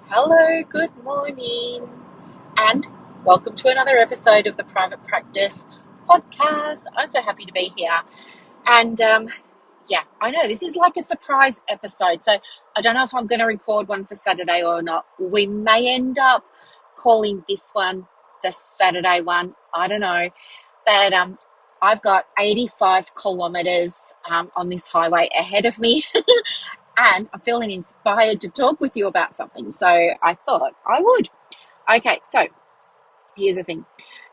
Hello, good morning, and welcome to another episode of the Private Practice Podcast. I'm so happy to be here. And yeah, I know this is like a surprise episode, so I don't know if I'm going to record one for Saturday or not. We may end up calling this one the Saturday one. I don't know. But I've got 85 kilometres on this highway ahead of me. And I'm feeling inspired to talk with you about something. So I thought I would. Okay, so here's the thing.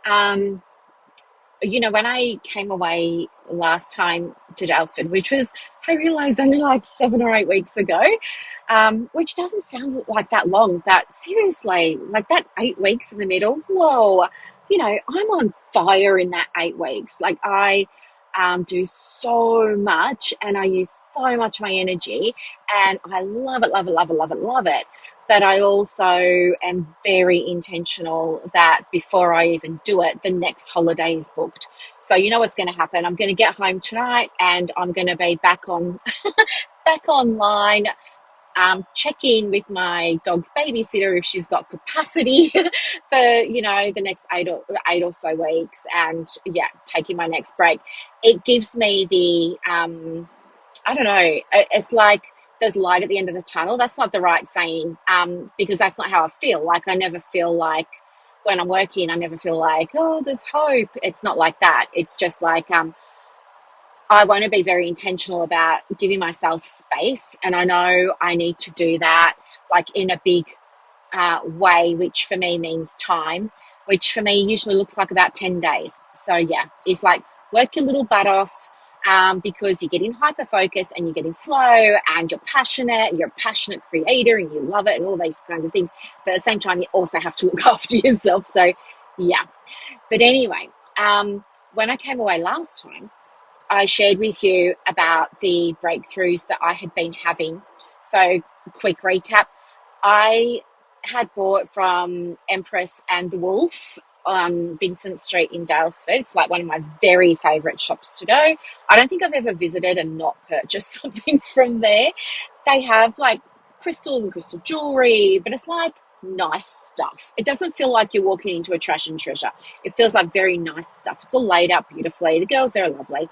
Um, when I came away last time to Daylesford, which was, I realised only like 7 or 8 weeks ago, which doesn't sound like that long, but seriously, like that 8 weeks in the middle, whoa, I'm on fire in that 8 weeks. Like I do so much and I use so much of my energy and I love it, love it, love it, love it, love it. But I also am very intentional that before I even do it, the next holiday is booked. So you know what's going to happen. I'm going to get home tonight and I'm going to be back online, check in with my dog's babysitter if she's got capacity for the next eight or so weeks, and yeah, taking my next break. It gives me the I don't know. It's like there's light at the end of the tunnel. That's not the right saying, because that's not how I feel. Like I never feel like when I'm working, I never feel like, oh, there's hope. It's not like that. It's just like I want to be very intentional about giving myself space, and I know I need to do that like in a big way, which for me means time, which for me usually looks like about 10 days. So yeah, it's like work your little butt off, because you get in hyper focus and you get in flow and you're passionate and you're a passionate creator and you love it and all these kinds of things. But at the same time, you also have to look after yourself. So yeah. But anyway, when I came away last time, I shared with you about the breakthroughs that I had been having. So, quick recap. I had bought from Empress and the Wolf on Vincent Street in Daylesford. It's like one of my very favourite shops to go. I don't think I've ever visited and not purchased something from there. They have like crystals and crystal jewellery, but it's like nice stuff. It doesn't feel like you're walking into a trash and treasure. It feels like very nice stuff. It's all laid out beautifully. The girls there are lovely.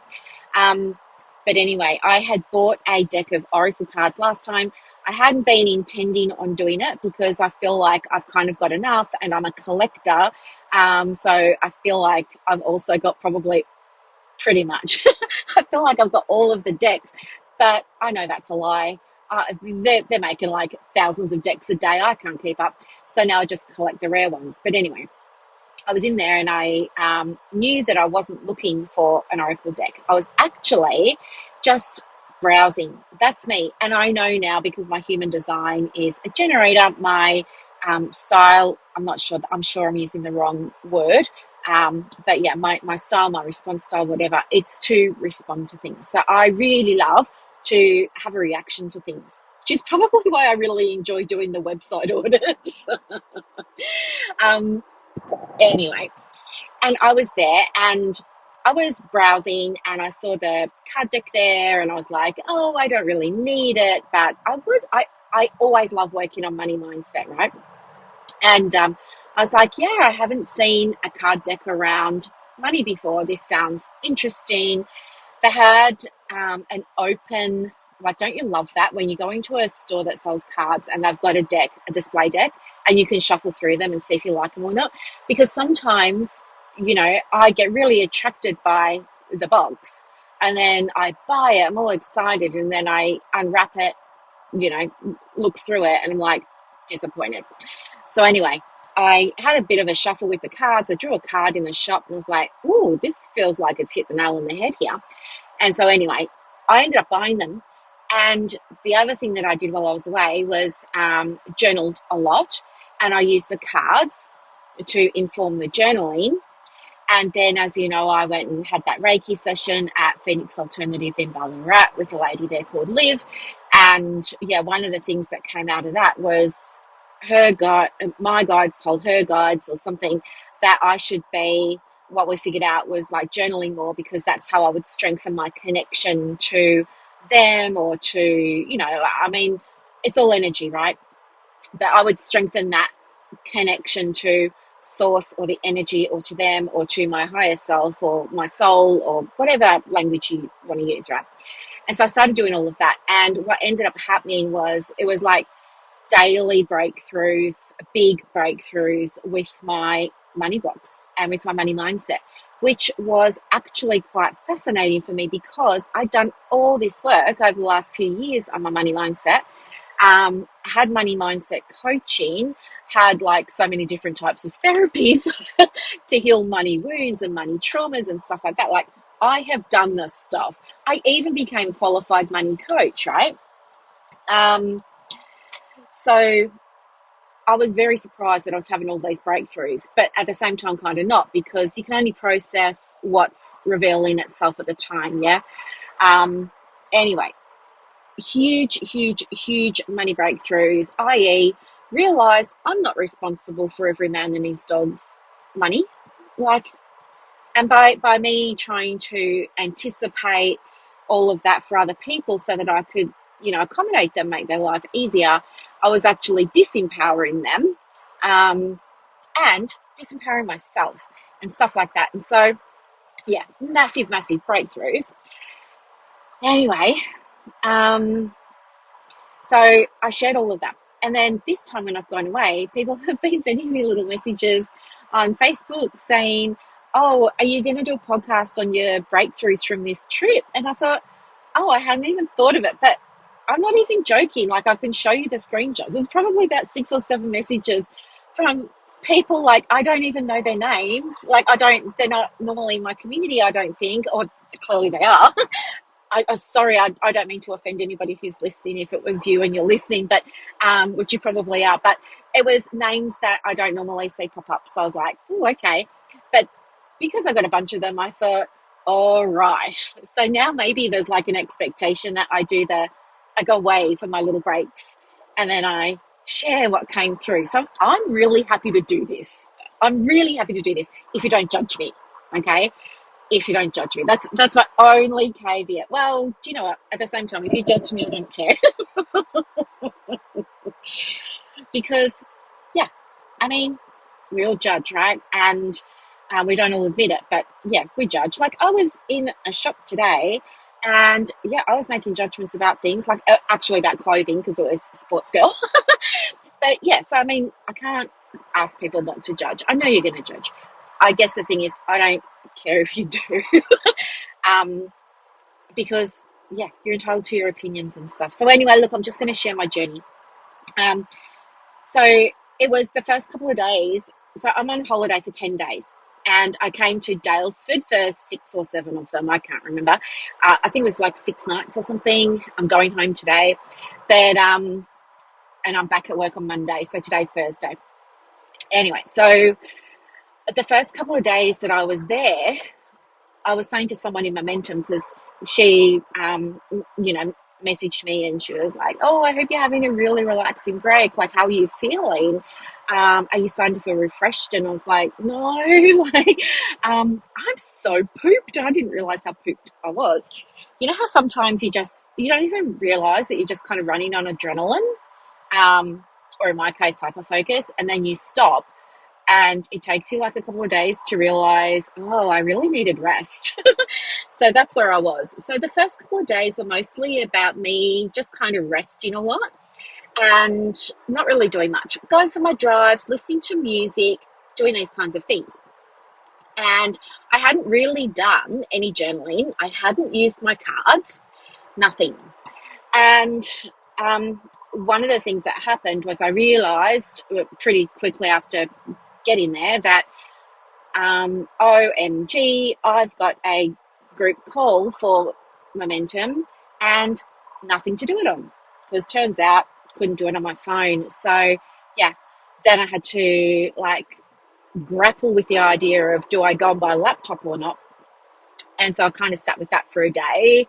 Um, but anyway, I had bought a deck of Oracle cards last time. I hadn't been intending on doing it because I feel like I've kind of got enough and I'm a collector. So I feel like I've also got probably pretty much, I feel like I've got all of the decks, but I know that's a lie. They're making like thousands of decks a day. I can't keep up. So now I just collect the rare ones. But anyway, I was in there and I knew that I wasn't looking for an Oracle deck. I was actually just browsing. That's me. And I know now because my human design is a generator, my style, I'm sure I'm using the wrong word. But yeah, my style, my response style, whatever, it's to respond to things. So I really love to have a reaction to things, which is probably why I really enjoy doing the website audits. um, Anyway, and I was there and I was browsing and I saw the card deck there and I was like, oh, I don't really need it, but I always love working on money mindset, right? And I was like, yeah, I haven't seen a card deck around money before. This sounds interesting. They had an open, like, don't you love that when you go into a store that sells cards and they've got a display deck, and you can shuffle through them and see if you like them or not? Because sometimes, I get really attracted by the box and then I buy it, I'm all excited, and then I unwrap it, look through it, and I'm like disappointed. So anyway, I had a bit of a shuffle with the cards. I drew a card in the shop and was like, "Ooh, this feels like it's hit the nail on the head here." And so anyway, I ended up buying them. And the other thing that I did while I was away was journaled a lot, and I used the cards to inform the journaling. And then, as you know, I went and had that Reiki session at Phoenix Alternative in Ballarat with a lady there called Liv. And yeah, one of the things that came out of that was my guides told her guides or something that I should be, what we figured out was like journaling more, because that's how I would strengthen my connection to them, or to, I mean, it's all energy, right? but I would strengthen that connection to source or the energy or to them or to my higher self or my soul or whatever language you want to use, right? And so I started doing all of that. And what ended up happening was it was like daily breakthroughs, big breakthroughs with my money blocks and with my money mindset, which was actually quite fascinating for me because I'd done all this work over the last few years on my money mindset, had money mindset coaching, had like so many different types of therapies to heal money wounds and money traumas and stuff like that. Like, I have done this stuff. I even became a qualified money coach, right? So I was very surprised that I was having all these breakthroughs, but at the same time, kind of not, because you can only process what's revealing itself at the time. Yeah. Anyway, huge money breakthroughs, i.e., realize I'm not responsible for every man and his dog's money. Like, and by me trying to anticipate all of that for other people so that I could, accommodate them, make their life easier, I was actually disempowering them, and disempowering myself and stuff like that. And so, yeah, massive breakthroughs. Anyway, so I shared all of that. And then this time when I've gone away, people have been sending me little messages on Facebook saying, "Oh, are you going to do a podcast on your breakthroughs from this trip?" And I thought, oh, I hadn't even thought of it. But I'm not even joking. Like, I can show you the screenshots. There's probably about 6 or 7 messages from people, like, I don't even know their names. Like, they're not normally in my community, I don't think, or clearly they are. Sorry, I don't mean to offend anybody who's listening if it was you and you're listening, but which you probably are. But it was names that I don't normally see pop up. So I was like, oh, okay. But because I got a bunch of them, I thought, all right. So now maybe there's like an expectation that I go away for my little breaks and then I share what came through. So I'm really happy to do this. I'm really happy to do this if you don't judge me. Okay. If you don't judge me, that's my only caveat. Well, do you know what? At the same time, if you judge me, I don't care. Because, yeah, I mean, we all judge, right? And we don't all admit it, but yeah, we judge. Like, I was in a shop today and yeah, I was making judgments about things, like actually about clothing because it was sports girl. But yeah, so I mean, I can't ask people not to judge. I know you're going to judge. I guess the thing is, I don't care if you do. um, because yeah, you're entitled to your opinions and stuff. So anyway, look, I'm just going to share my journey. Um, so it was the first couple of days. So I'm on holiday for 10 days and I came to Daylesford for 6 or 7 of them. I can't remember. I think it was like 6 nights or something. I'm going home today. But, and I'm back at work on Monday. So today's Thursday. Anyway, so the first couple of days that I was there, I was saying to someone in Momentum, because she, messaged me and she was like, "Oh, I hope you're having a really relaxing break. Like, how are you feeling? Are you starting to feel refreshed?" And I was like, "No, like, I'm so pooped. I didn't realize how pooped I was. You know how sometimes you don't even realize that you're just kind of running on adrenaline, or in my case, hyperfocus, and then you stop and it takes you like a couple of days to realize, oh, I really needed rest." So that's where I was. So the first couple of days were mostly about me just kind of resting a lot and not really doing much, going for my drives, listening to music, doing these kinds of things. And I hadn't really done any journaling. I hadn't used my cards, nothing. And one of the things that happened was I realized pretty quickly after getting there that OMG, I've got a group call for Momentum and nothing to do it on, because turns out couldn't do it on my phone. So yeah, then I had to like grapple with the idea of, do I go and buy a laptop or not? And so I kind of sat with that for a day.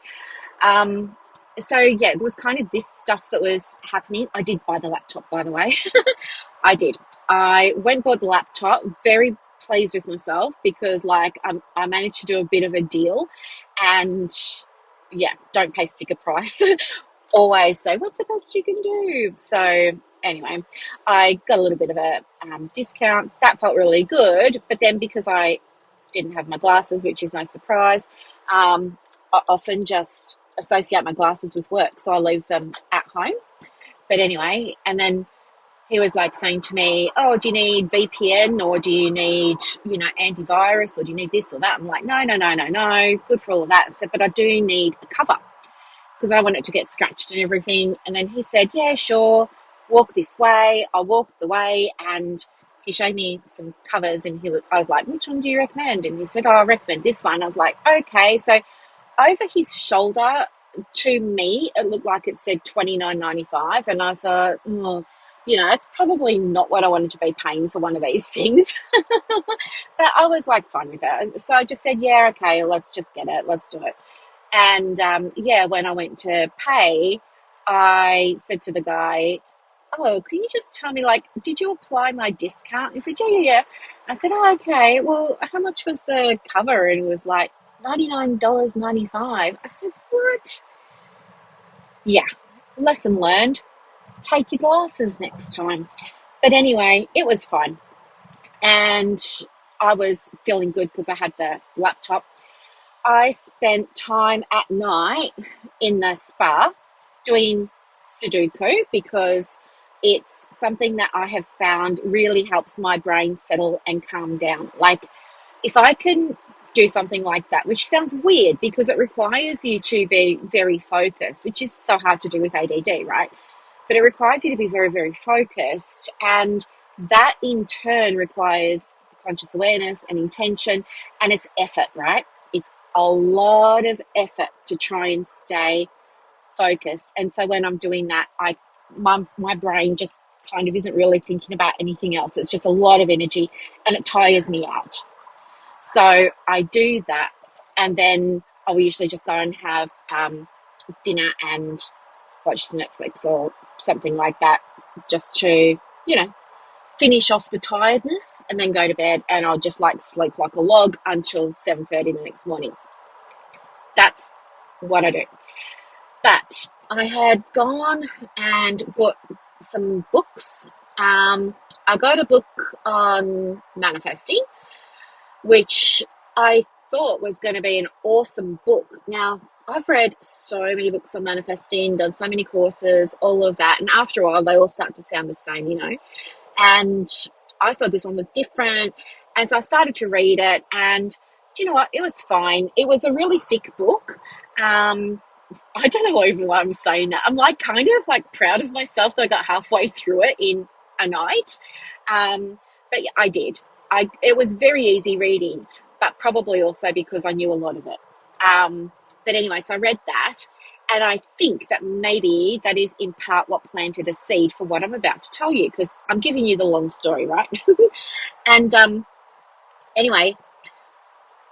So yeah, there was kind of this stuff that was happening. I did buy the laptop, by the way. I did. I went bought the laptop, very pleased with myself because like I managed to do a bit of a deal, and yeah, don't pay sticker price. Always say, what's the best you can do? So anyway, I got a little bit of a discount. That felt really good. But then because I didn't have my glasses, which is no surprise, I often just associate my glasses with work. So I leave them at home. But anyway, and then he was like saying to me, oh, do you need VPN, or do you need, antivirus, or do you need this or that? I'm like, no, good for all of that. I said, but I do need a cover because I want it to get scratched and everything. And then he said, yeah, sure, walk this way. I walked the way, and he showed me some covers, and I was like, which one do you recommend? And he said, oh, I recommend this one. I was like, okay. So over his shoulder to me, it looked like it said $29.95, and I thought, it's probably not what I wanted to be paying for one of these things. But I was like fine with it. So I just said, yeah, okay, let's just get it. Let's do it. And when I went to pay, I said to the guy, oh, can you just tell me, like, did you apply my discount? He said, yeah. I said, oh, okay, well, how much was the cover? And it was like $99.95. I said, what? Yeah, lesson learned. Take your glasses next time. But anyway, it was fun. And I was feeling good because I had the laptop. I spent time at night in the spa doing Sudoku because it's something that I have found really helps my brain settle and calm down. Like, if I can do something like that, which sounds weird because it requires you to be very focused, which is so hard to do with ADD, right? But it requires you to be very, very focused. And that in turn requires conscious awareness and intention, and it's effort, right? It's a lot of effort to try and stay focused. And so when I'm doing that, my brain just kind of isn't really thinking about anything else. It's just a lot of energy, and it tires me out. So I do that, and then I'll usually just go and have dinner and watch Netflix or something like that, just to, finish off the tiredness, and then go to bed, and I'll just sleep like a log until 7:30 the next morning. That's what I do. But I had gone and bought some books. I got a book on manifesting, which I thought was going to be an awesome book. Now, I've read so many books on manifesting, done so many courses, all of that. And after a while, they all start to sound the same, And I thought this one was different. And so I started to read it. And do you know what? It was fine. It was a really thick book. I don't know even why I'm saying that. I'm kind of proud of myself that I got halfway through it in a night. But yeah, I did. It was very easy reading, but probably also because I knew a lot of it. But anyway, so I read that, and I think that maybe that is in part what planted a seed for what I'm about to tell you, because I'm giving you the long story, right? And anyway,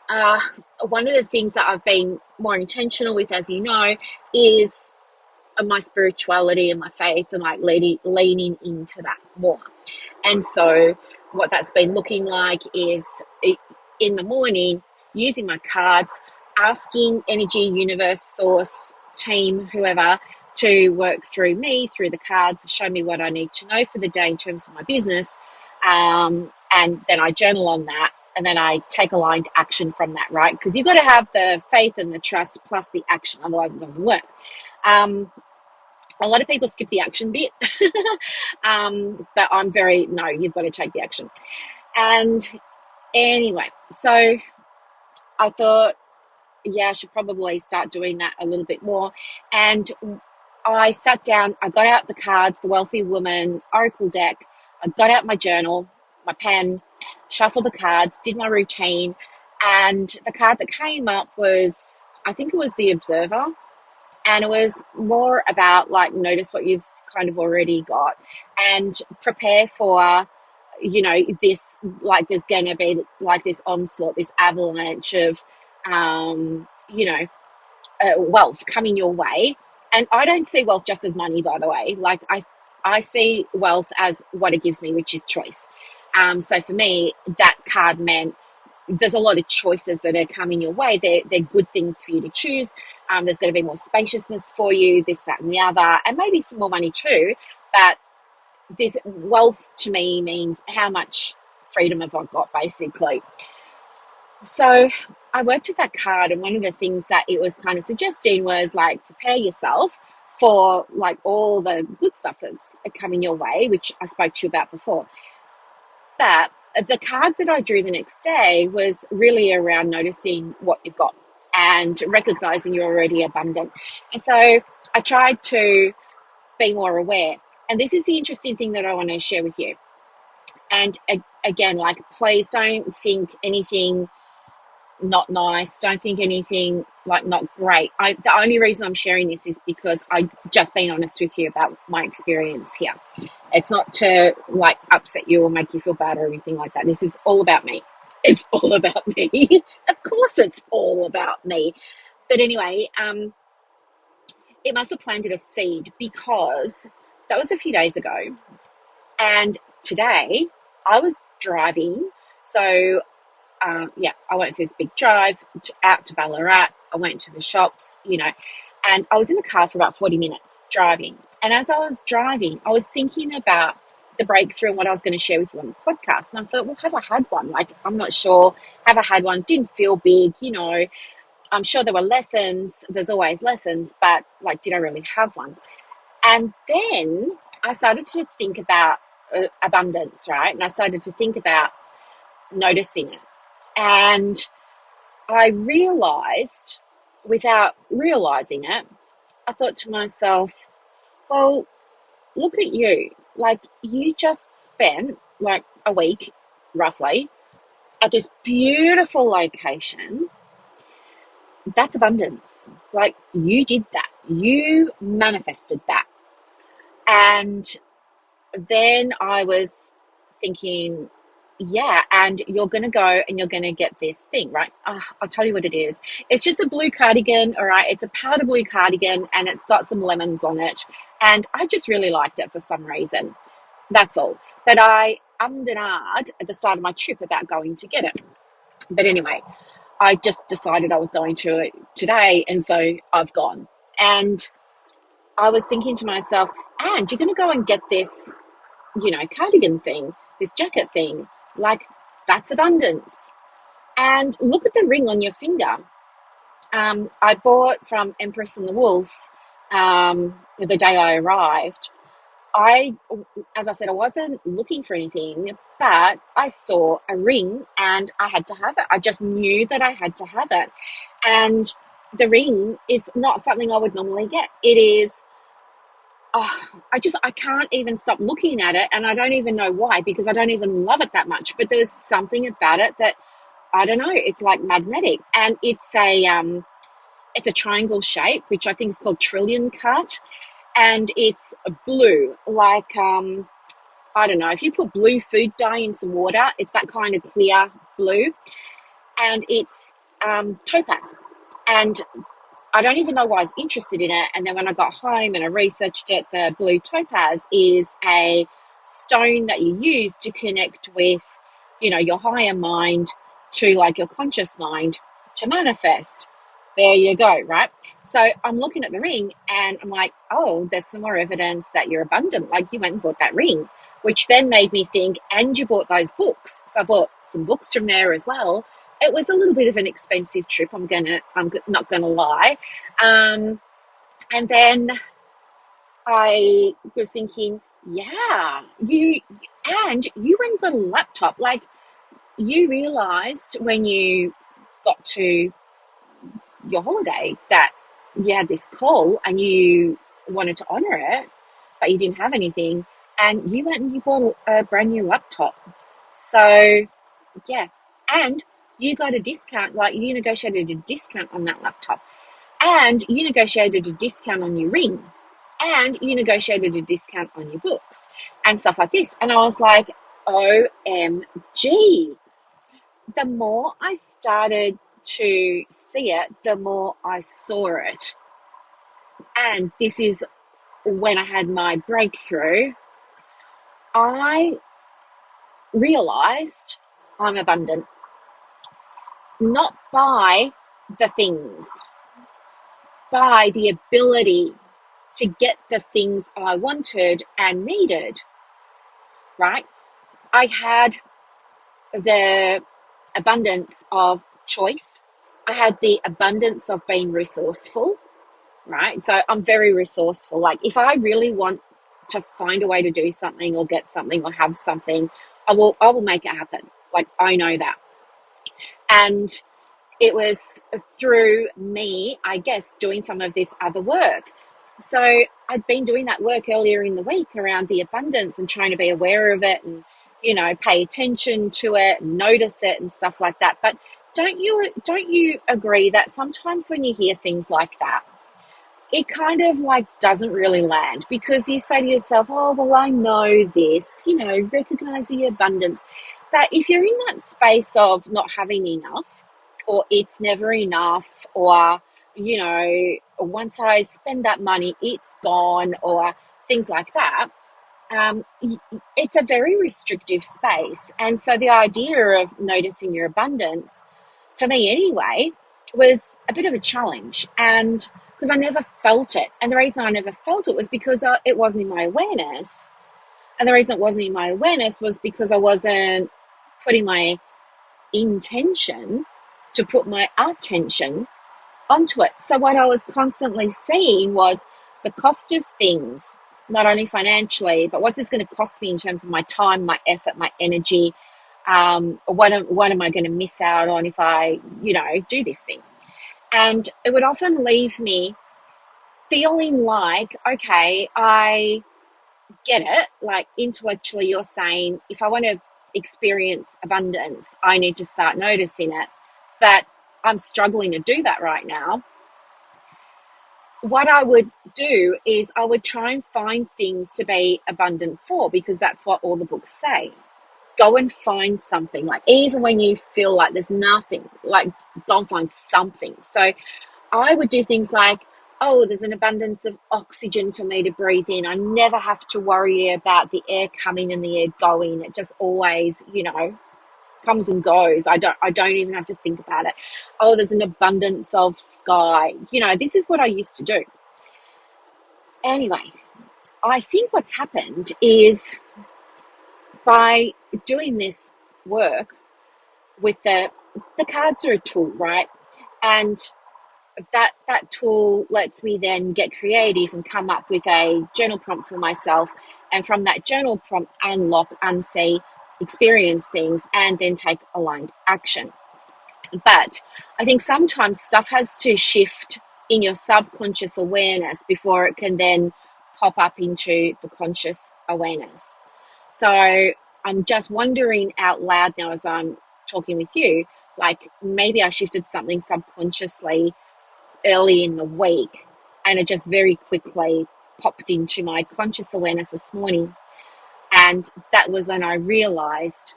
one of the things that I've been more intentional with, as you know, is my spirituality and my faith, and leaning into that more. And so what that's been looking like is in the morning, using my cards, asking energy, universe, source, team, whoever, to work through me, through the cards, show me what I need to know for the day in terms of my business. And then I journal on that, and then I take aligned action from that, right? Because you've got to have the faith and the trust plus the action, otherwise it doesn't work. A lot of people skip the action bit, but I'm no, you've got to take the action. And anyway, so I thought, yeah, I should probably start doing that a little bit more. And I sat down, I got out the cards, the Wealthy Woman Oracle deck, I got out my journal, my pen, shuffled the cards, did my routine, and the card that came up was, I think it was the Observer. And it was more about notice what you've kind of already got and prepare for, this, there's going to be this onslaught, this avalanche of, wealth coming your way. And I don't see wealth just as money, by the way. I see wealth as what it gives me, which is choice. So for me, that card meant there's a lot of choices that are coming your way. They're good things for you to choose. There's going to be more spaciousness for you, this, that, and the other, and maybe some more money too. But this wealth to me means how much freedom have I got, basically. So I worked with that card, and one of the things that it was kind of suggesting was like prepare yourself for like all the good stuff that's coming your way, which I spoke to you about before. But the card that I drew the next day was really around noticing what you've got and recognizing you're already abundant. And so I tried to be more aware. And this is the interesting thing that I want to share with you. And again, like, please don't think anything not nice. Don't think anything like not great. The only reason I'm sharing this is because I just been honest with you about my experience here. It's not to like upset you or make you feel bad or anything like that. This is all about me. It's all about me. Of course it's all about me. But anyway, it must have planted a seed, because that was a few days ago. And today I was driving. So I went through this big drive out to Ballarat. I went to the shops, and I was in the car for about 40 minutes driving. And as I was driving, I was thinking about the breakthrough and what I was going to share with you on the podcast. And I thought, well, have I had one? Like, I'm not sure. Have I had one? Didn't feel big, I'm sure there were lessons. There's always lessons, but like, did I really have one? And then I started to think about abundance, right? And I started to think about noticing it. And I realized, without realizing it, I thought to myself, well, look at you. Like, you just spent like a week, roughly, at this beautiful location. That's abundance. Like, you did that. You manifested that. And then I was thinking, yeah, and you're going to go and you're going to get this thing, right? I'll tell you what it is. It's just a blue cardigan, all right? It's a powder blue cardigan, and it's got some lemons on it. And I just really liked it for some reason. That's all. But I ummed and ahed at the start of my trip about going to get it. But anyway, I just decided I was going to it today, and so I've gone. And I was thinking to myself, and you're going to go and get this, cardigan thing, this jacket thing, like, that's abundance. And look at the ring on your finger. I bought from Empress and the Wolf the day I arrived. As I said, I wasn't looking for anything, but I saw a ring and I had to have it. I just knew that I had to have it. And the ring is not something I would normally get. It is, I can't even stop looking at it, and I don't even know why, because I don't even love it that much. But there's something about it that, I don't know, it's like magnetic. And it's a triangle shape, which I think is called trillion cut. And it's blue, like, I don't know, if you put blue food dye in some water, it's that kind of clear blue. And it's topaz. And I don't even know why I was interested in it. And then when I got home and I researched it, the blue topaz is a stone that you use to connect with, your higher mind to like your conscious mind to manifest. There you go, right? So I'm looking at the ring and I'm like, oh, there's some more evidence that you're abundant. Like, you went and bought that ring, which then made me think, and you bought those books. So I bought some books from there as well. It was a little bit of an expensive trip. I'm not gonna lie. And then I was thinking, yeah, you went and got a laptop. Like, you realized when you got to your holiday that you had this call and you wanted to honor it, but you didn't have anything, and you went and you bought a brand new laptop. So yeah, and you got a discount, like, you negotiated a discount on that laptop, and you negotiated a discount on your ring, and you negotiated a discount on your books and stuff like this. And I was like, OMG. The more I started to see it, the more I saw it. And this is when I had my breakthrough. I realized I'm abundant, not by the things, by the ability to get the things I wanted and needed. right? I had the abundance of choice. I had the abundance of being resourceful, right? So I'm very resourceful. Like if I really want to find a way to do something or get something or have something, I will make it happen. Like I know that. And it was through me, I guess, doing some of this other work. So I'd been doing that work earlier in the week around the abundance and trying to be aware of it and, pay attention to it, notice it and stuff like that. But don't you agree that sometimes when you hear things like that, it kind of like doesn't really land because you say to yourself, oh, well, I know this, recognize the abundance. But if you're in that space of not having enough, or it's never enough, or, once I spend that money, it's gone, or things like that, it's a very restrictive space. And so the idea of noticing your abundance, for me anyway, was a bit of a challenge. And because I never felt it. And the reason I never felt it was because it wasn't in my awareness. And the reason it wasn't in my awareness was because I wasn't putting my intention to put my attention onto it. So what I was constantly seeing was the cost of things, not only financially, but what's this going to cost me in terms of my time, my effort, my energy. What am I going to miss out on if I, do this thing? And it would often leave me feeling like, okay, I get it. Like intellectually, you're saying if I want to experience abundance, I need to start noticing it. But I'm struggling to do that right now. What I would do is I would try and find things to be abundant for, because that's what all the books say. Go and find something. Like even when you feel like there's nothing, like go and find something. So I would do things like, oh, there's an abundance of oxygen for me to breathe in. I never have to worry about the air coming and the air going. It just always, comes and goes. I don't even have to think about it. Oh, there's an abundance of sky. This is what I used to do. Anyway, I think what's happened is by doing this work with the cards are a tool, right? And that tool lets me then get creative and come up with a journal prompt for myself, and from that journal prompt unlock, unsee, experience things, and then take aligned action. But I think sometimes stuff has to shift in your subconscious awareness before it can then pop up into the conscious awareness. So I'm just wondering out loud now as I'm talking with you, like maybe I shifted something subconsciously early in the week and it just very quickly popped into my conscious awareness this morning. And that was when I realized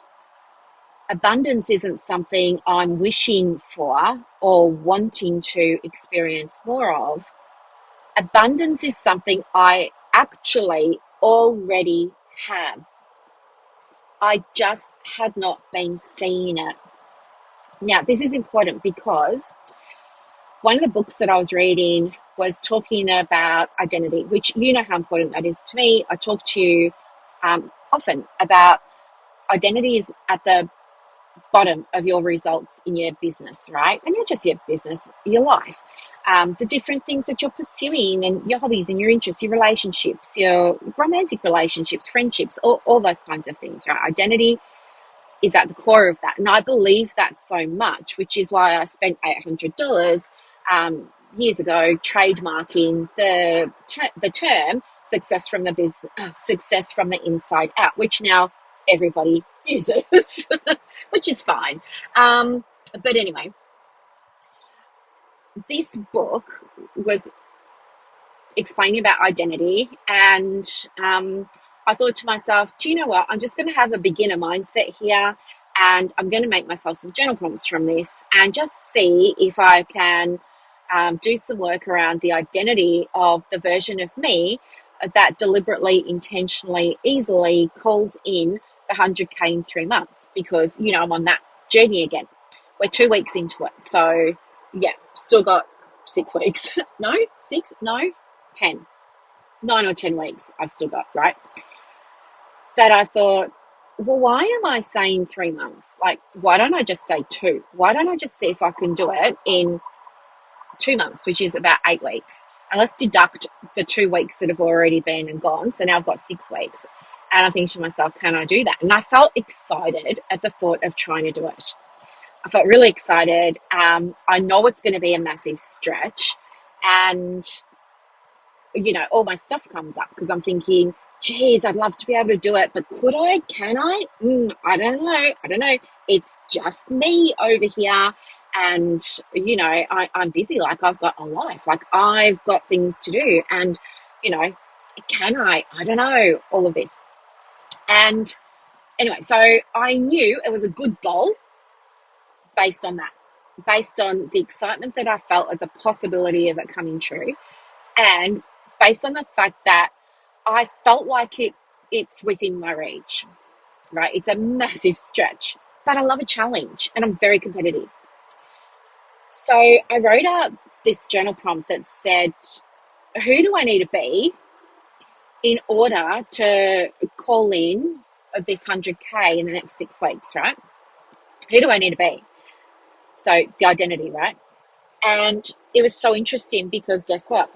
abundance isn't something I'm wishing for or wanting to experience more of. Abundance is something I actually already have. I just had not been seeing it. Now, this is important because one of the books that I was reading was talking about identity, which you know how important that is to me. I talk to you often about identity is at the bottom of your results in your business, right? And not just your business, your life. The different things that you're pursuing and your hobbies and your interests, your relationships, your romantic relationships, friendships, all those kinds of things, right? Identity is at the core of that. And I believe that so much, which is why I spent $800 years ago trademarking the term success from the inside out, which now everybody uses, which is fine. But anyway, this book was explaining about identity, and I thought to myself, do you know what? I'm just going to have a beginner mindset here, and I'm going to make myself some journal prompts from this and just see if I can do some work around the identity of the version of me that deliberately, intentionally, easily calls in the 100K in 3 months, because, I'm on that journey again. We're 2 weeks into it. So, yeah, still got 6 weeks. No, 6? No, 10. 9 or 10 weeks I've still got, right? But I thought, well, why am I saying 3 months? Like, why don't I just say two? Why don't I just see if I can do it in 2 months, which is about 8 weeks? And let's deduct the 2 weeks that have already been and gone. So now I've got 6 weeks. And I think to myself, can I do that? And I felt excited at the thought of trying to do it. I felt really excited. I know it's going to be a massive stretch. And all my stuff comes up because I'm thinking, geez, I'd love to be able to do it, but could I? Can I? I don't know. I don't know. It's just me over here. And, I'm busy. Like, I've got a life. Like, I've got things to do. And, you know, can I? I don't know. All of this. And anyway, so I knew it was a good goal based on that, based on the excitement that I felt at the possibility of it coming true. And based on the fact that I felt like it's within my reach, right? It's a massive stretch, but I love a challenge and I'm very competitive. So I wrote out this journal prompt that said, who do I need to be in order to call in this 100K in the next 6 weeks, right? Who do I need to be? So the identity, right? And it was so interesting because guess what?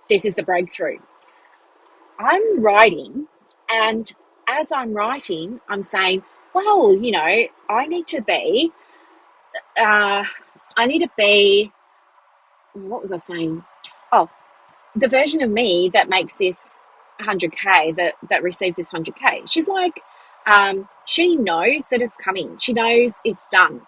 This is the breakthrough. I'm writing, and as I'm writing, I'm saying, well, I need to be, what was I saying? Oh, the version of me that makes this 100K, that receives this 100K. She's like, she knows that it's coming. She knows it's done.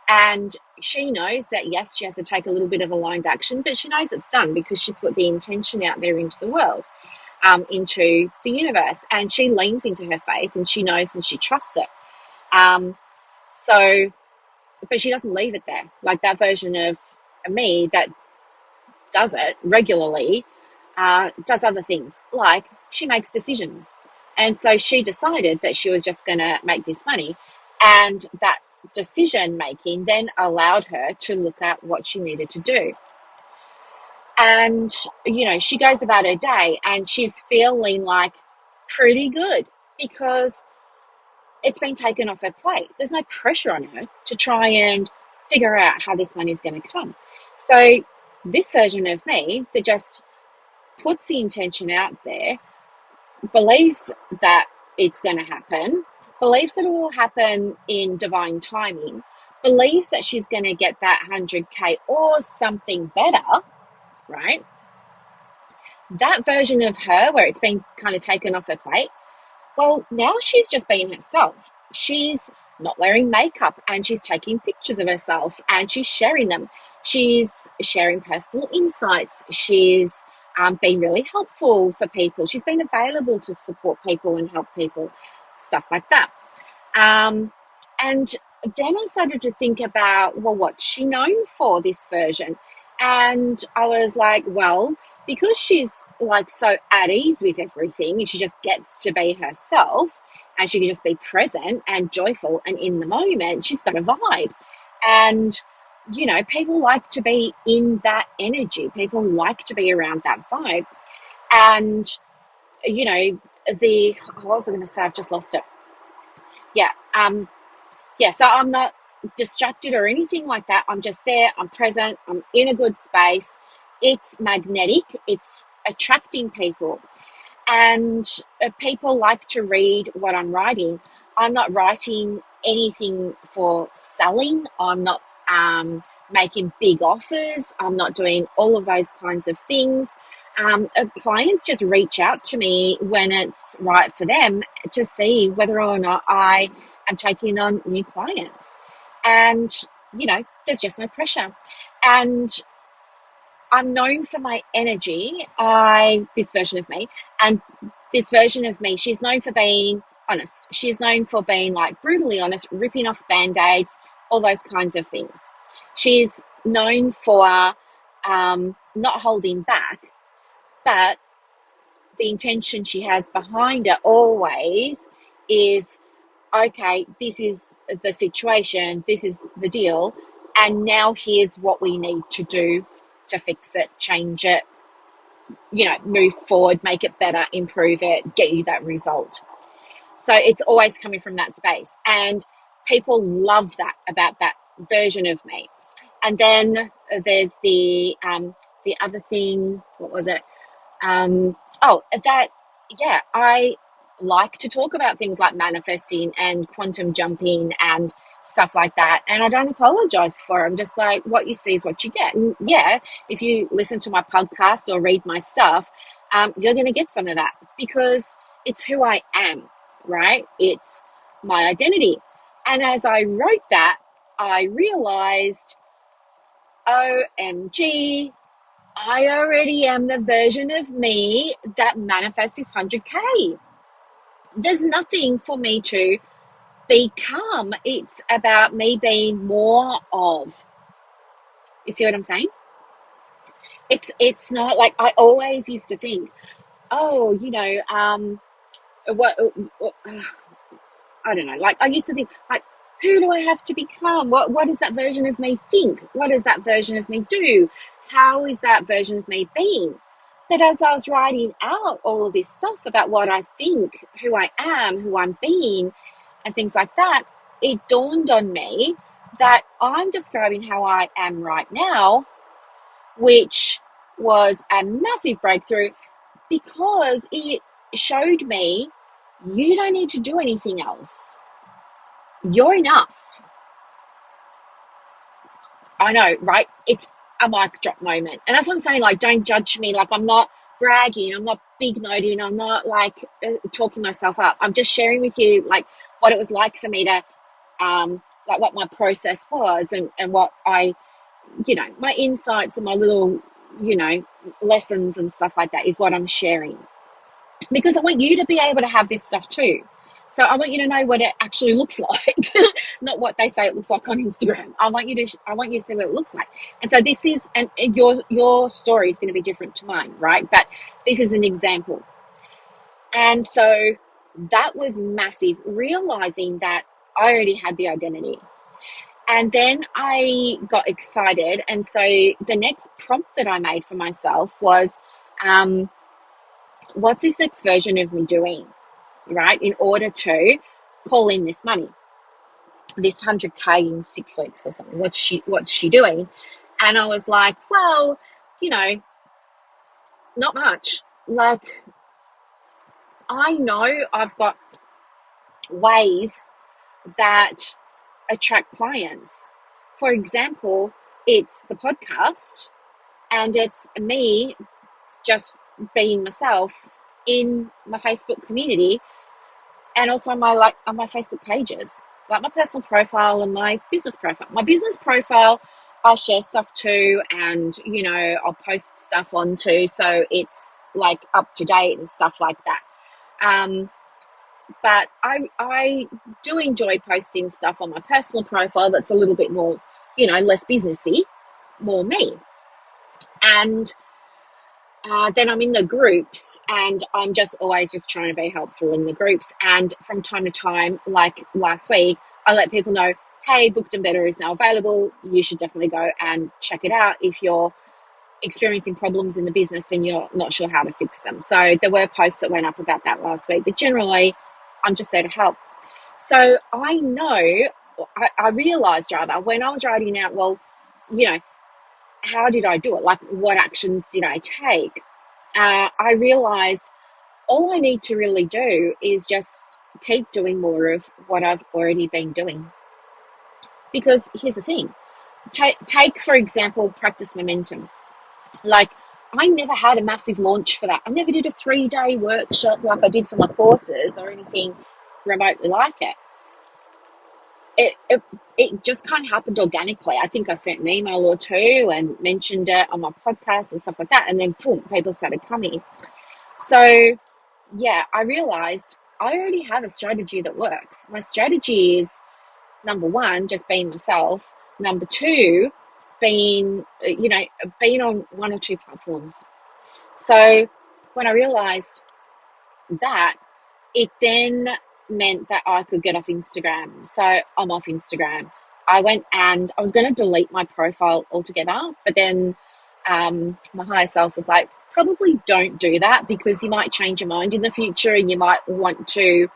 And she knows that, yes, she has to take a little bit of aligned action, but she knows it's done because she put the intention out there into the world. Into the universe, and she leans into her faith, and she knows and she trusts it. But she doesn't leave it there. Like, that version of me that does it regularly does other things. Like, she makes decisions, and so she decided that she was just going to make this money, and that decision making then allowed her to look at what she needed to do. And, she goes about her day and she's feeling like pretty good because it's been taken off her plate. There's no pressure on her to try and figure out how this money is going to come. So this version of me that just puts the intention out there, believes that it's going to happen, believes that it will happen in divine timing, believes that she's going to get that 100K or something better, right? That version of her where it's been kind of taken off her plate, well, now she's just being herself. She's not wearing makeup and she's taking pictures of herself and she's sharing them. She's sharing personal insights. She's been really helpful for people. She's been available to support people and help people, stuff like that. And then I started to think about, well, what's she known for, this version? And I was like, well, because she's like so at ease with everything and she just gets to be herself and she can just be present and joyful and in the moment, she's got a vibe. And, people like to be in that energy. People like to be around that vibe. And, what was I going to say? I've just lost it. So I'm not distracted or anything like that. I'm just there. I'm present. I'm in a good space. It's magnetic. It's attracting people. And people like to read what I'm writing. I'm not writing anything for selling. I'm not making big offers. I'm not doing all of those kinds of things. Clients just reach out to me when it's right for them to see whether or not I am taking on new clients. And, there's just no pressure. And I'm known for my energy, this version of me, and this version of me, she's known for being honest. She's known for being like brutally honest, ripping off band-aids, all those kinds of things. She's known for not holding back, but the intention she has behind it always is, okay, this is the situation, this is the deal, and now here's what we need to do to fix it, change it, move forward, make it better, improve it, get you that result. So it's always coming from that space. And people love that about that version of me. And then there's the other thing, what was it? That, yeah, I like to talk about things like manifesting and quantum jumping and stuff like that. And I don't apologize for it. I'm just like, what you see is what you get. And yeah, if you listen to my podcast or read my stuff, you're going to get some of that because it's who I am, right? It's my identity. And as I wrote that, I realized, OMG, I already am the version of me that manifests this 100K. There's nothing for me to become. It's about me being more of. You see what I'm saying? It's not like I always used to think, oh, what I don't know. Like I used to think, like, who do I have to become? What does that version of me think? What does that version of me do? How is that version of me being? But as I was writing out all of this stuff about what I think, who I am, who I'm being, and things like that, it dawned on me that I'm describing how I am right now, which was a massive breakthrough because it showed me you don't need to do anything else. You're enough. I know, right? It's a mic drop moment. And that's what I'm saying. Like, don't judge me. Like, I'm not bragging. I'm not big noting. I'm not like talking myself up. I'm just sharing with you like what it was like for me to, like what my process was and what I, my insights and my little, lessons and stuff like that is what I'm sharing. Because I want you to be able to have this stuff too. So I want you to know what it actually looks like, not what they say it looks like on Instagram. I want you to see what it looks like. And so this is, and your story is going to be different to mine, right? But this is an example. And so that was massive, realizing that I already had the identity. And then I got excited. And so the next prompt that I made for myself was, what's this next version of me doing, right, in order to call in this money, this 100K in 6 weeks or something? What's she doing? And I was like, well, not much. Like, I know I've got ways that attract clients. For example, it's the podcast and it's me just being myself in my Facebook community and also on my Facebook pages, like my personal profile and my business profile. My business profile, I share stuff to, and I'll post stuff onto, so it's like up to date and stuff like that. But I do enjoy posting stuff on my personal profile that's a little bit more, less businessy, more me. And then I'm in the groups and I'm just always just trying to be helpful in the groups. And from time to time, like last week, I let people know, hey, Booked and Better is now available. You should definitely go and check it out if you're experiencing problems in the business and you're not sure how to fix them. So there were posts that went up about that last week, but generally I'm just there to help. So I realized rather when I was writing out, well, how did I do it? Like, what actions did I take? I realized all I need to really do is just keep doing more of what I've already been doing. Because here's the thing. Take, for example, practice momentum. Like, I never had a massive launch for that. I never did a 3-day workshop like I did for my courses or anything remotely like it. It just kind of happened organically. I think I sent an email or two and mentioned it on my podcast and stuff like that. And then boom, people started coming. So yeah, I realized I already have a strategy that works. My strategy is, number one, just being myself. Number two, being on one or two platforms. So when I realized that, it then meant that I could get off Instagram. So I'm off Instagram. I went and I was going to delete my profile altogether, but then my higher self was like, probably don't do that because you might change your mind in the future and you might want to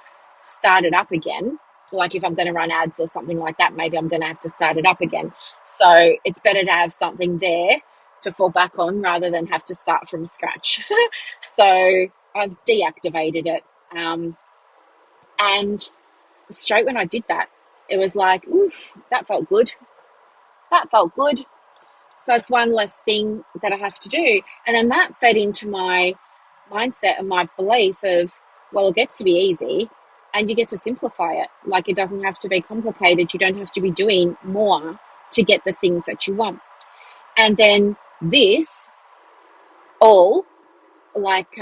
start it up again. Like if I'm going to run ads or something like that, maybe I'm going to have to start it up again. So it's better to have something there to fall back on rather than have to start from scratch. So I've deactivated it. And straight when I did that, it was like, oof, that felt good. That felt good. So it's one less thing that I have to do. And then that fed into my mindset and my belief of, well, it gets to be easy and you get to simplify it. Like it doesn't have to be complicated. You don't have to be doing more to get the things that you want. And then this all like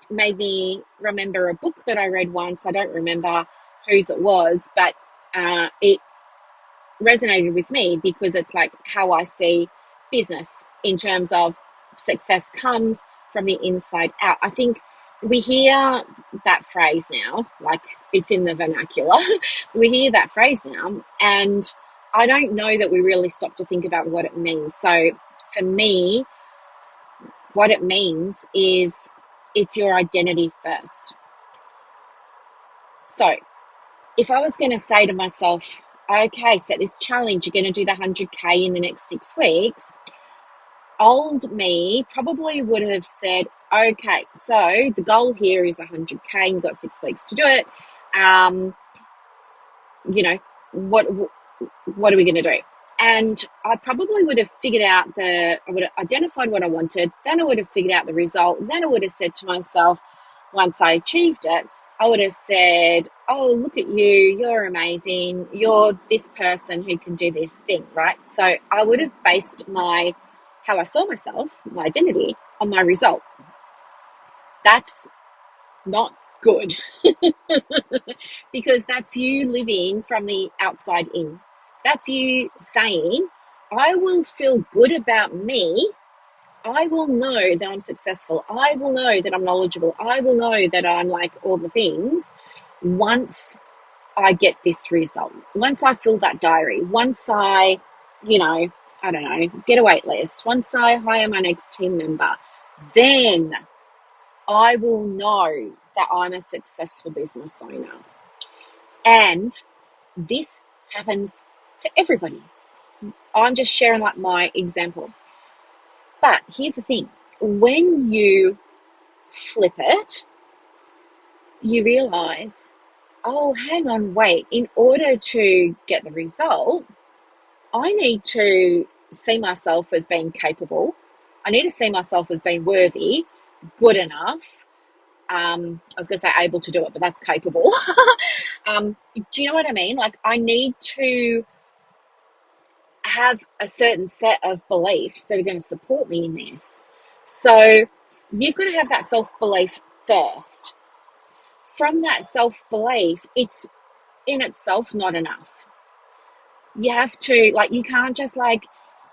made me remember a book that I read once. I don't remember whose it was, but it resonated with me because it's like how I see business in terms of success comes from the inside out. I think we hear that phrase now, like it's in the vernacular. We hear that phrase now, and I don't know that we really stop to think about what it means. So for me, what it means is it's your identity first. So if I was going to say to myself, okay, set this challenge, you're going to do the 100K in the next 6 weeks, old me probably would have said, okay, so the goal here is 100K and you've got 6 weeks to do it. What are we going to do? And I probably would have figured out I would have identified what I wanted, then I would have figured out the result, and then I would have said to myself, once I achieved it, I would have said, oh, look at you, you're amazing, you're this person who can do this thing, right? So I would have based how I saw myself, my identity, on my result. That's not good because that's you living from the outside in. That's you saying, I will feel good about me. I will know that I'm successful. I will know that I'm knowledgeable. I will know that I'm like all the things once I get this result. Once I fill that diary. Once I, get a wait list. Once I hire my next team member, then I will know that I'm a successful business owner. And this happens to everybody. I'm just sharing like my example. But here's the thing. When you flip it, you realize, oh, hang on, wait. In order to get the result, I need to see myself as being capable. I need to see myself as being worthy, good enough. I was going to say able to do it, but that's capable. Do you know what I mean? Like I need to have a certain set of beliefs that are going to support me in this. So you've got to have that self-belief first. From that self-belief, it's in itself not enough. You have to, you can't just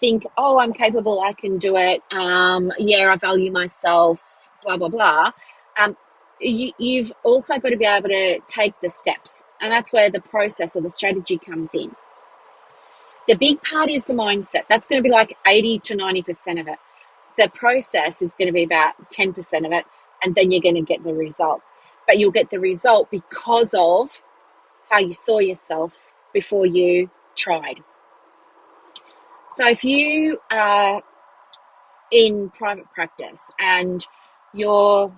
think, oh, I'm capable, I can do it. I value myself, blah, blah, blah. You've also got to be able to take the steps. And that's where the process or the strategy comes in. The big part is the mindset. That's going to be like 80 to 90% of it. The process is going to be about 10% of it, and then you're going to get the result. But you'll get the result because of how you saw yourself before you tried. So if you are in private practice and you're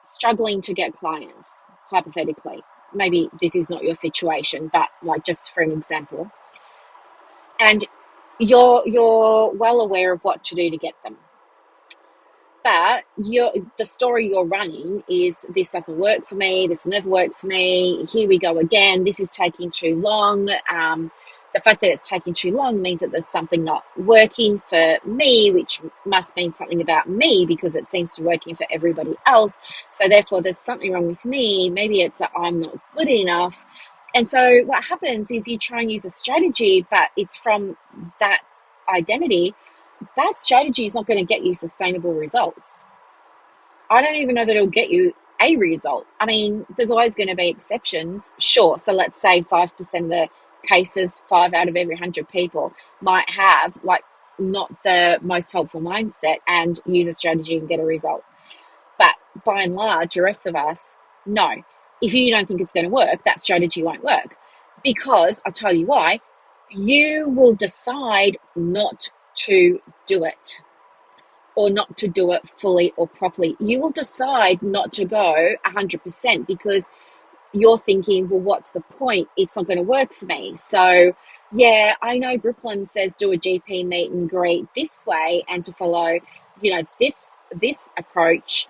struggling to get clients, hypothetically, maybe this is not your situation, but just for an example, and you're well aware of what to do to get them. But the story you're running is, this doesn't work for me, this will never work for me, here we go again, this is taking too long. The fact that it's taking too long means that there's something not working for me, which must mean something about me because it seems to be working for everybody else. So therefore, there's something wrong with me. Maybe it's that I'm not good enough. And so what happens is you try and use a strategy, but it's from that identity. That strategy is not going to get you sustainable results. I don't even know that it'll get you a result. I mean, there's always going to be exceptions, sure. So let's say 5% of the cases, 5 out of every 100 people might have not the most helpful mindset and use a strategy and get a result. But by and large, the rest of us, no. if you don't think it's going to work, that strategy won't work. Because I'll tell you why, you will decide not to do it, or not to do it fully or properly. You will decide not to go 100% because you're thinking, well, what's the point? It's not going to work for me. So, yeah, I know Brooklyn says do a GP meet and greet this way and to follow, this approach.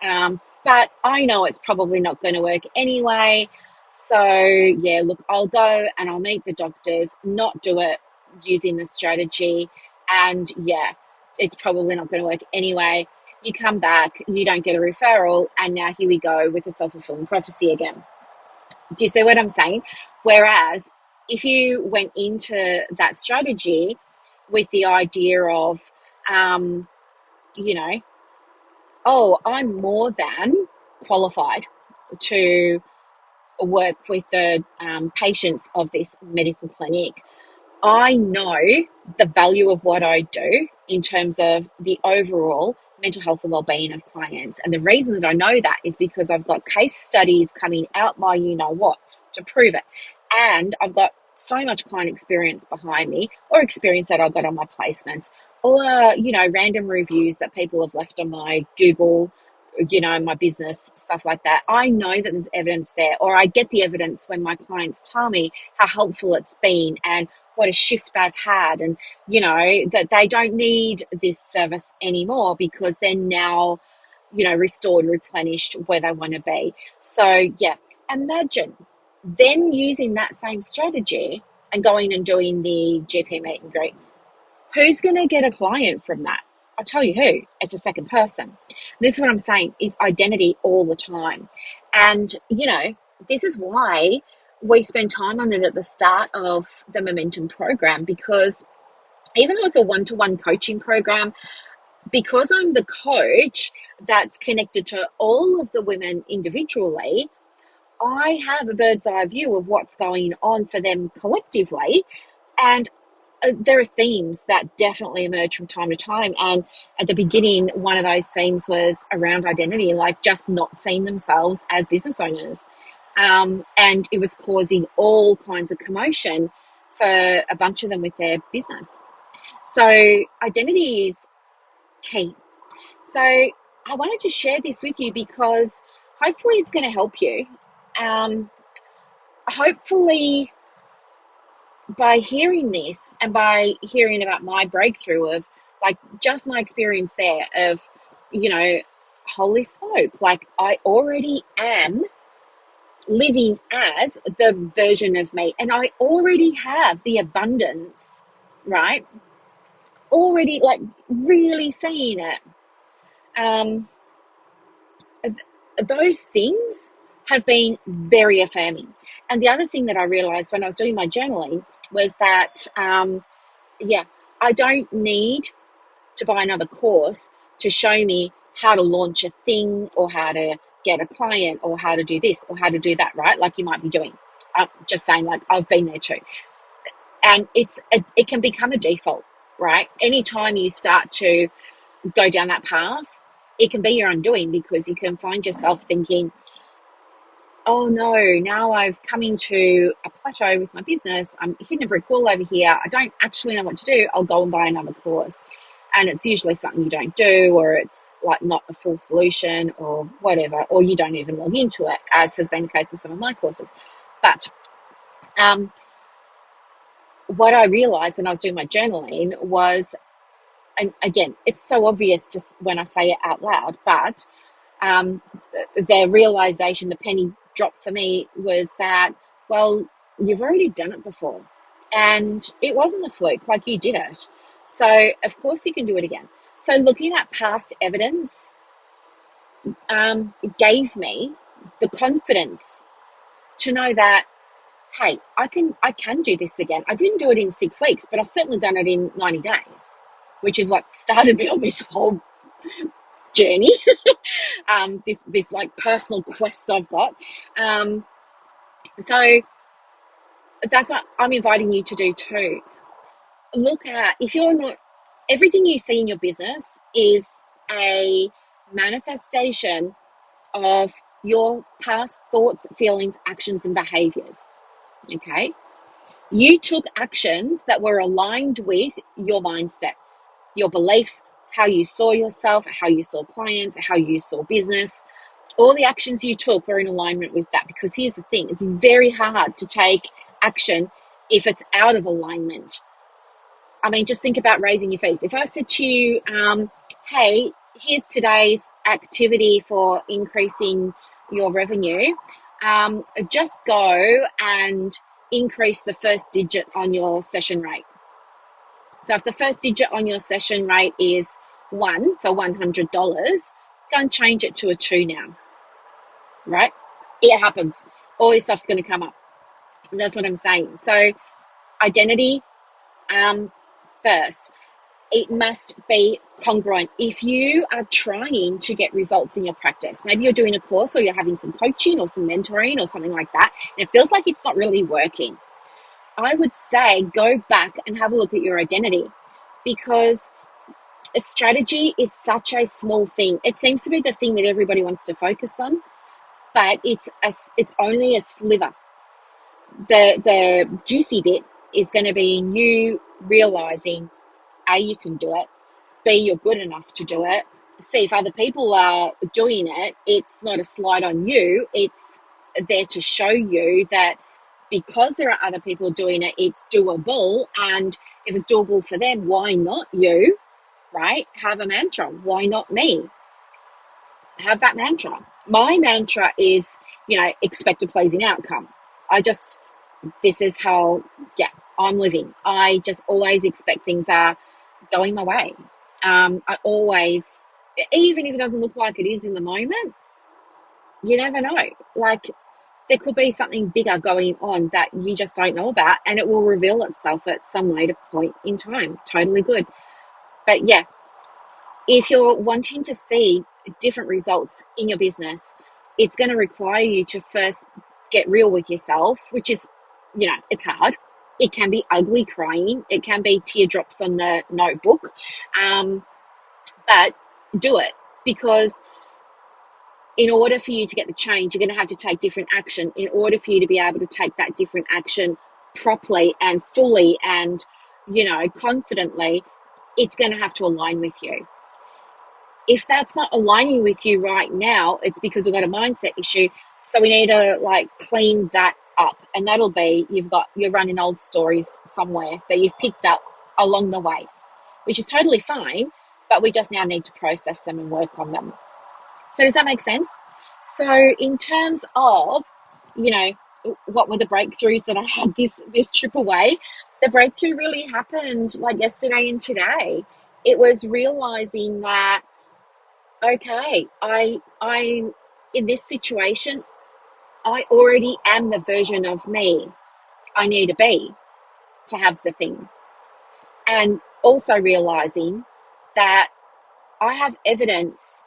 But I know it's probably not going to work anyway. So, yeah, look, I'll go and I'll meet the doctors, not do it using the strategy. And yeah, it's probably not going to work anyway. You come back, you don't get a referral, and now here we go with a self-fulfilling prophecy again. Do you see what I'm saying? Whereas if you went into that strategy with the idea of, you know, oh, I'm more than qualified to work with the patients of this medical clinic. I know the value of what I do in terms of the overall mental health and well-being of clients. And the reason that I know that is because I've got case studies coming out my what to prove it. And I've got so much client experience behind me, or experience that I got on my placements, or random reviews that people have left on my Google, my business, stuff like that. I know that there's evidence there, or I get the evidence when my clients tell me how helpful it's been and what a shift they've had, and that they don't need this service anymore because they're now restored, replenished, where they want to be. So yeah, imagine then using that same strategy and going and doing the GP meet and greet. Who's going to get a client from that? I'll tell you who. It's a second person. This is what I'm saying, is identity all the time. And this is why we spend time on it at the start of the Momentum program, because even though it's a one-to-one coaching program, because I'm the coach that's connected to all of the women individually, I have a bird's eye view of what's going on for them collectively. And there are themes that definitely emerge from time to time. And at the beginning, one of those themes was around identity, like just not seeing themselves as business owners. And it was causing all kinds of commotion for a bunch of them with their business. So identity is key. So I wanted to share this with you because hopefully it's going to help you. Hopefully by hearing this and by hearing about my breakthrough of like just my experience there of, holy smoke, like I already am living as the version of me, and I already have the abundance, right? Already like really seeing it. Those things have been very affirming. And the other thing that I realized when I was doing my journaling was that, I don't need to buy another course to show me how to launch a thing or how to get a client or how to do this or how to do that, right? Like you might be doing. Just saying, like I've been there too. And it can become a default, right? Anytime you start to go down that path, it can be your undoing, because you can find yourself thinking, oh no, now I've come into a plateau with my business. I'm hitting a brick wall over here. I don't actually know what to do. I'll go and buy another course. And it's usually something you don't do, or it's like not a full solution or whatever, or you don't even log into it, as has been the case with some of my courses. But what I realized when I was doing my journaling was, and again, it's so obvious just when I say it out loud, but the realization, the penny dropped for me was that, well, you've already done it before and it wasn't a fluke, like you did it. So of course you can do it again. So looking at past evidence gave me the confidence to know that, hey, I can do this again. I didn't do it in 6 weeks, but I've certainly done it in 90 days, which is what started me on this whole journey. This like personal quest I've got. So that's what I'm inviting you to do too. Look at, if you're not, everything you see in your business is a manifestation of your past thoughts, feelings, actions, and behaviors. Okay. You took actions that were aligned with your mindset, your beliefs, how you saw yourself, how you saw clients, how you saw business. All the actions you took were in alignment with that, because here's the thing, it's very hard to take action if it's out of alignment. I mean, just think about raising your fees. If I said to you, hey, here's today's activity for increasing your revenue, just go and increase the first digit on your session rate. So if the first digit on your session rate is 1 for $100, go and change it to a 2 now, right? It happens. All your stuff's going to come up. And that's what I'm saying. So identity first. It must be congruent. If you are trying to get results in your practice, maybe you're doing a course or you're having some coaching or some mentoring or something like that, and it feels like it's not really working, I would say go back and have a look at your identity, because a strategy is such a small thing. It seems to be the thing that everybody wants to focus on, but it's only a sliver. The juicy bit is going to be in you realizing, A, you can do it, B, you're good enough to do it, C, if other people are doing it, it's not a slide on you, it's there to show you that because there are other people doing it, it's doable, and if it's doable for them, why not you, right? Have a mantra. Why not me? Have that mantra. My mantra is, expect a pleasing outcome. This is how, I'm living. I just always expect things are going my way. I always, even if it doesn't look like it is in the moment, you never know. Like, there could be something bigger going on that you just don't know about, and it will reveal itself at some later point in time. Totally good. But yeah, if you're wanting to see different results in your business, it's going to require you to first get real with yourself, which is, it's hard. It can be ugly crying. It can be teardrops on the notebook. But do it, because in order for you to get the change, you're going to have to take different action. In order for you to be able to take that different action properly and fully and, confidently, it's going to have to align with you. If that's not aligning with you right now, it's because we've got a mindset issue. So we need to clean that up. And that'll be, you're running old stories somewhere that you've picked up along the way, which is totally fine, but we just now need to process them and work on them. So does that make sense? So in terms of, what were the breakthroughs that I had this trip away? The breakthrough really happened yesterday and today. It was realizing that, okay, I'm in this situation, I already am the version of me I need to be to have the thing. And also realizing that I have evidence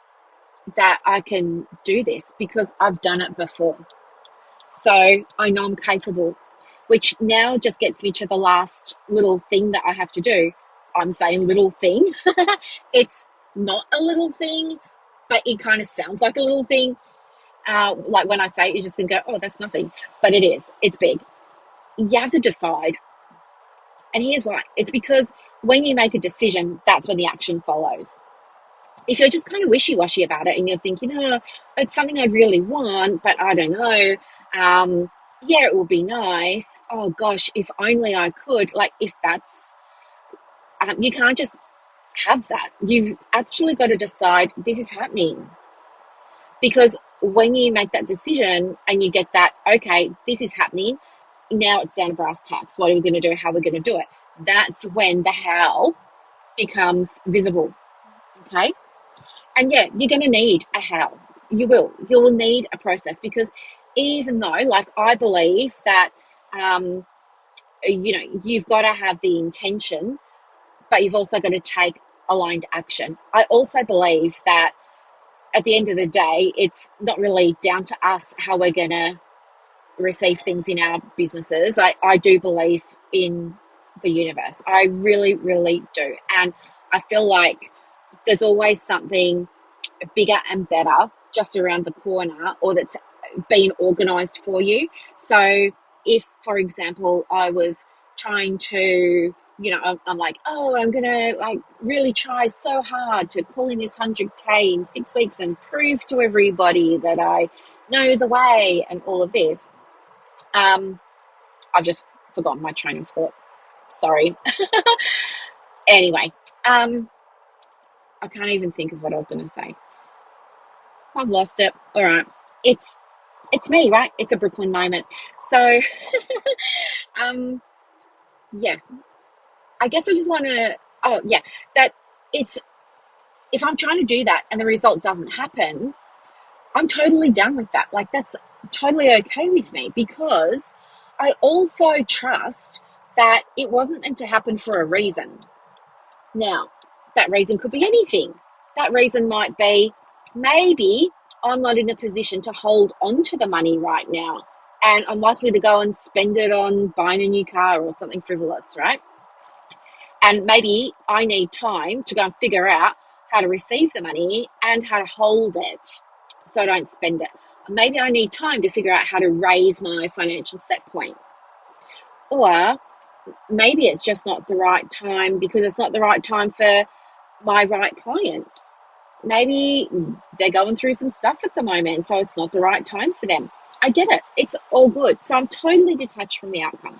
that I can do this because I've done it before. So I know I'm capable, which now just gets me to the last little thing that I have to do. I'm saying little thing. It's not a little thing, but it kind of sounds like a little thing. Like when I say it, you're just going to go, oh, that's nothing. But it is. It's big. You have to decide. And here's why. It's because when you make a decision, that's when the action follows. If you're just kind of wishy-washy about it and you're thinking, it's something I really want, but I don't know. Yeah, it would be nice. Oh gosh, if only I could. If that's, you can't just have that. You've actually got to decide this is happening. Because when you make that decision and you get that, okay, this is happening, now it's down to brass tacks. What are we going to do? How are we going to do it? That's when the how becomes visible. Okay? And yeah, you're going to need a how. You will need a process, because even though, I believe that, you've got to have the intention, but you've also got to take aligned action. I also believe that at the end of the day, it's not really down to us how we're going to receive things in our businesses. I do believe in the universe. I really, really do. And I feel like there's always something bigger and better just around the corner or that's been organized for you. So if, for example, I was trying to, I'm like, oh, I'm going to like really try so hard to call in this 100K in 6 weeks and prove to everybody that I know the way and all of this. I've just forgotten my train of thought. Sorry. Anyway, I can't even think of what I was going to say. I've lost it. All right. It's me, right? It's a Brooklyn moment. So, yeah, I guess I just want to, oh, yeah, that it's, if I'm trying to do that and the result doesn't happen, I'm totally done with that. Like, that's totally okay with me, because I also trust that it wasn't meant to happen for a reason. Now, that reason could be anything. That reason might be, maybe I'm not in a position to hold on to the money right now, and I'm likely to go and spend it on buying a new car or something frivolous, right? And maybe I need time to go and figure out how to receive the money and how to hold it so I don't spend it. Maybe I need time to figure out how to raise my financial set point. Or maybe it's just not the right time because it's not the right time for my right clients. Maybe they're going through some stuff at the moment, so it's not the right time for them. I get it. It's all good. So I'm totally detached from the outcome.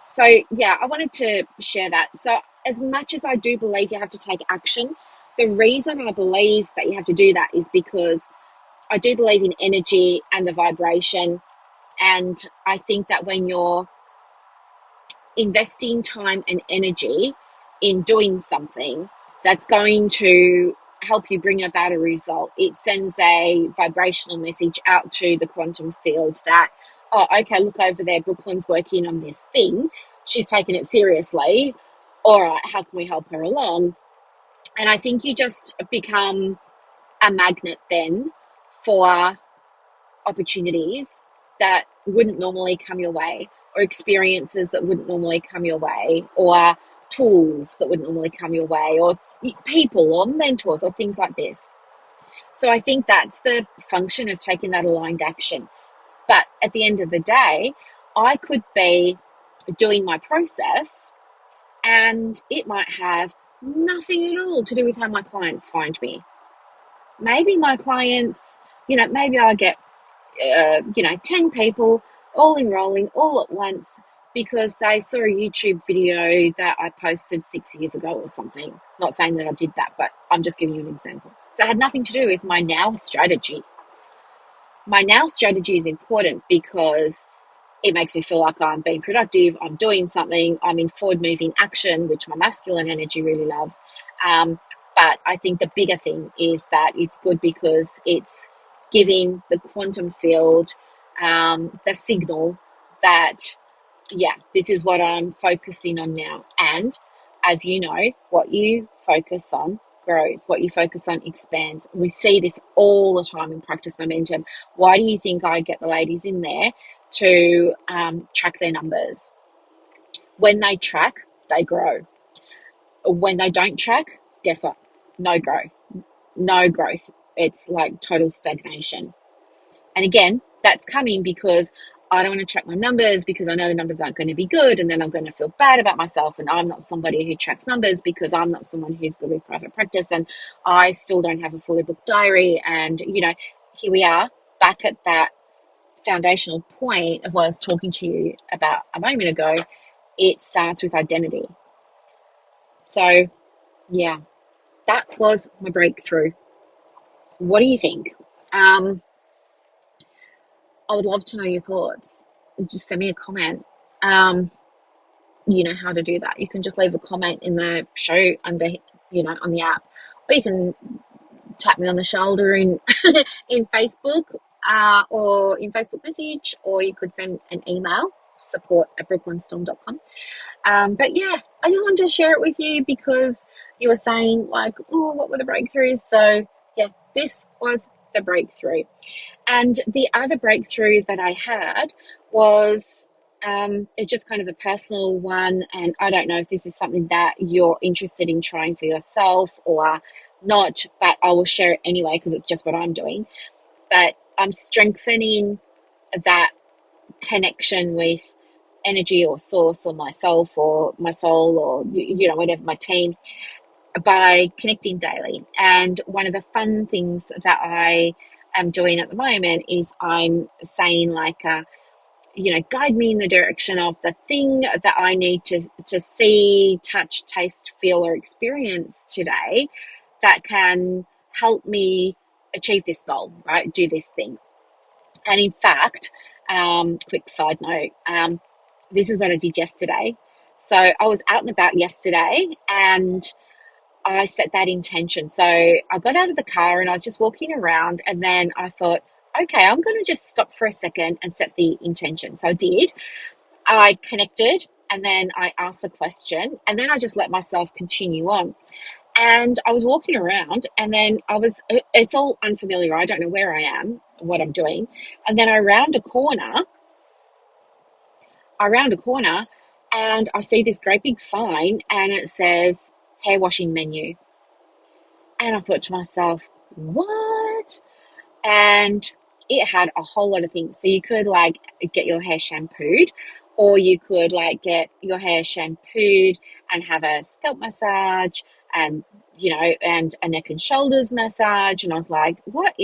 So yeah, I wanted to share that. So as much as I do believe you have to take action, the reason I believe that you have to do that is because I do believe in energy and the vibration. And I think that when you're investing time and energy in doing something that's going to help you bring about a result, it sends a vibrational message out to the quantum field that, oh, okay, look over there, Brooklyn's working on this thing. She's taking it seriously. All right, how can we help her along? And I think you just become a magnet then for opportunities that wouldn't normally come your way, or experiences that wouldn't normally come your way, or tools that wouldn't normally come your way, or people or mentors or things like this. So I think that's the function of taking that aligned action. But at the end of the day, I could be doing my process and it might have nothing at all to do with how my clients find me. Maybe my clients, maybe I get 10 people all enrolling all at once because they saw a YouTube video that I posted 6 years ago or something. Not saying that I did that, but I'm just giving you an example. So it had nothing to do with my now strategy. My now strategy is important because it makes me feel like I'm being productive, I'm doing something, I'm in forward moving action, which my masculine energy really loves. But I think the bigger thing is that it's good because it's giving the quantum field the signal that, yeah, this is what I'm focusing on now. And as you know, what you focus on grows, what you focus on expands. We see this all the time in Practice Momentum. Why do you think I get the ladies in there to track their numbers? When they track, they grow. When they don't track, guess what? No growth. It's like total stagnation. And again, that's coming because I don't want to track my numbers because I know the numbers aren't going to be good, and then I'm going to feel bad about myself, and I'm not somebody who tracks numbers because I'm not someone who's good with private practice, and I still don't have a fully booked diary. And here we are back at that foundational point of what I was talking to you about a moment ago. It starts with identity. So yeah, that was my breakthrough. What do you think? I would love to know your thoughts. Just send me a comment. You know how to do that. You can just leave a comment in the show under, on the app, or you can tap me on the shoulder in in Facebook, or in Facebook message, or you could send an email, support@brooklynstorme.com. But yeah, I just wanted to share it with you because you were saying like, oh, what were the breakthroughs? So yeah, this was the breakthrough. And the other breakthrough that I had was it's just kind of a personal one. And I don't know if this is something that you're interested in trying for yourself, or not, but I will share it anyway because it's just what I'm doing. But I'm strengthening that connection with energy or source or myself or my soul or, whatever, my team, by connecting daily. And one of the fun things that I am doing at the moment is I'm saying, like, guide me in the direction of the thing that I need to see, touch, taste, feel, or experience today that can help me achieve this goal, right? Do this thing. And in fact, quick side note, this is what I did yesterday. So I was out and about yesterday and I set that intention. So I got out of the car and I was just walking around, and then I thought, okay, I'm going to just stop for a second and set the intention. So I did. I connected, and then I asked the question, and then I just let myself continue on. And I was walking around, and then it's all unfamiliar. I don't know where I am, what I'm doing. And then I round a corner and I see this great big sign and it says hair washing menu. And I thought to myself, what? And it had a whole lot of things. So you could, like, get your hair shampooed, or you could, like, get your hair shampooed and have a scalp massage, and and a neck and shoulders massage. And I was like, what?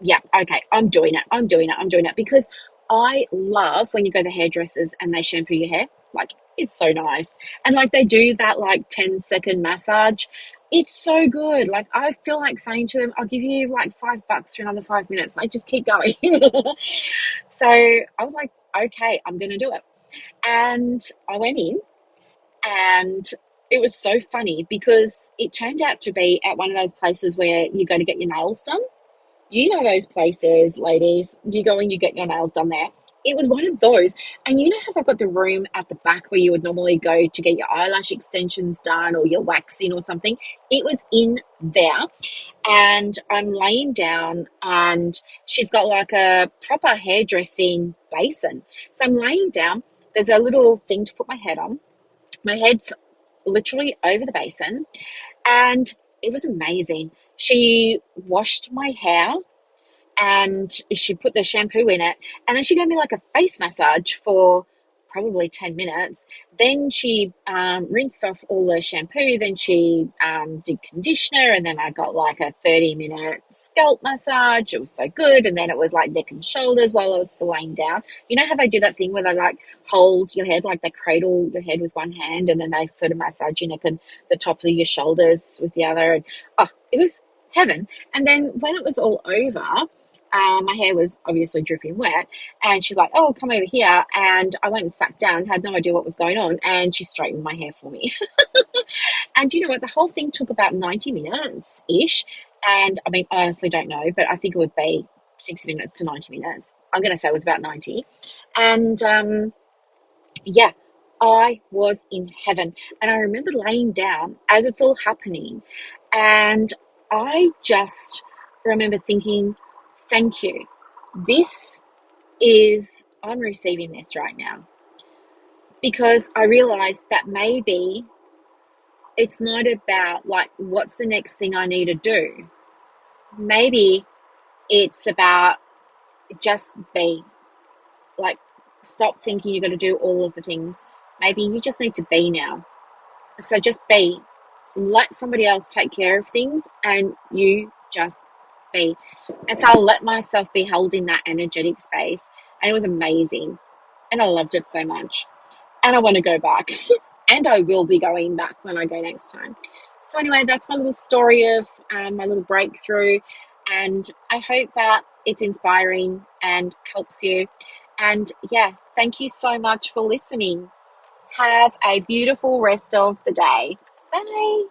Yeah, okay, I'm doing it because I love when you go to hairdressers and they shampoo your hair. Like, it's so nice. And, like, they do that, like, 10-second massage. It's so good. Like, I feel like saying to them, I'll give you like $5 for another 5 minutes. Like, just keep going. So I was like, okay, I'm going to do it. And I went in, and it was so funny because it turned out to be at one of those places where you go to get your nails done. You know those places, ladies. You go and you get your nails done there. It was one of those. And you know how they've got the room at the back where you would normally go to get your eyelash extensions done or your waxing or something? It was in there. And I'm laying down, and she's got like a proper hairdressing basin. So I'm laying down. There's a little thing to put my head on. My head's literally over the basin. And it was amazing. She washed my hair and she put the shampoo in it, and then she gave me like a face massage for probably 10 minutes. Then she rinsed off all the shampoo, then she did conditioner, and then I got like a 30-minute scalp massage. It was so good. And then it was like neck and shoulders while I was still laying down. You know how they do that thing where they like hold your head, like they cradle your head with one hand, and then they sort of massage your neck and the tops of your shoulders with the other. And it was heaven. And then when it was all over, my hair was obviously dripping wet, and she's like, oh, come over here. And I went and sat down, had no idea what was going on, and she straightened my hair for me. And you know what? The whole thing took about 90 minutes ish. And I mean, I honestly don't know, but I think it would be 60 minutes to 90 minutes. I'm going to say it was about 90. And yeah, I was in heaven. And I remember laying down as it's all happening, and I just remember thinking, thank you. I'm receiving this right now, because I realized that maybe it's not about like, what's the next thing I need to do? Maybe it's about just be. Like, stop thinking you're going to do all of the things. Maybe you just need to be now. So just be. Let somebody else take care of things, and you just be. And so I let myself be held in that energetic space, and it was amazing. And I loved it so much. And I want to go back. And I will be going back when I go next time. So anyway, that's my little story of my little breakthrough. And I hope that it's inspiring and helps you. And yeah, thank you so much for listening. Have a beautiful rest of the day. Bye.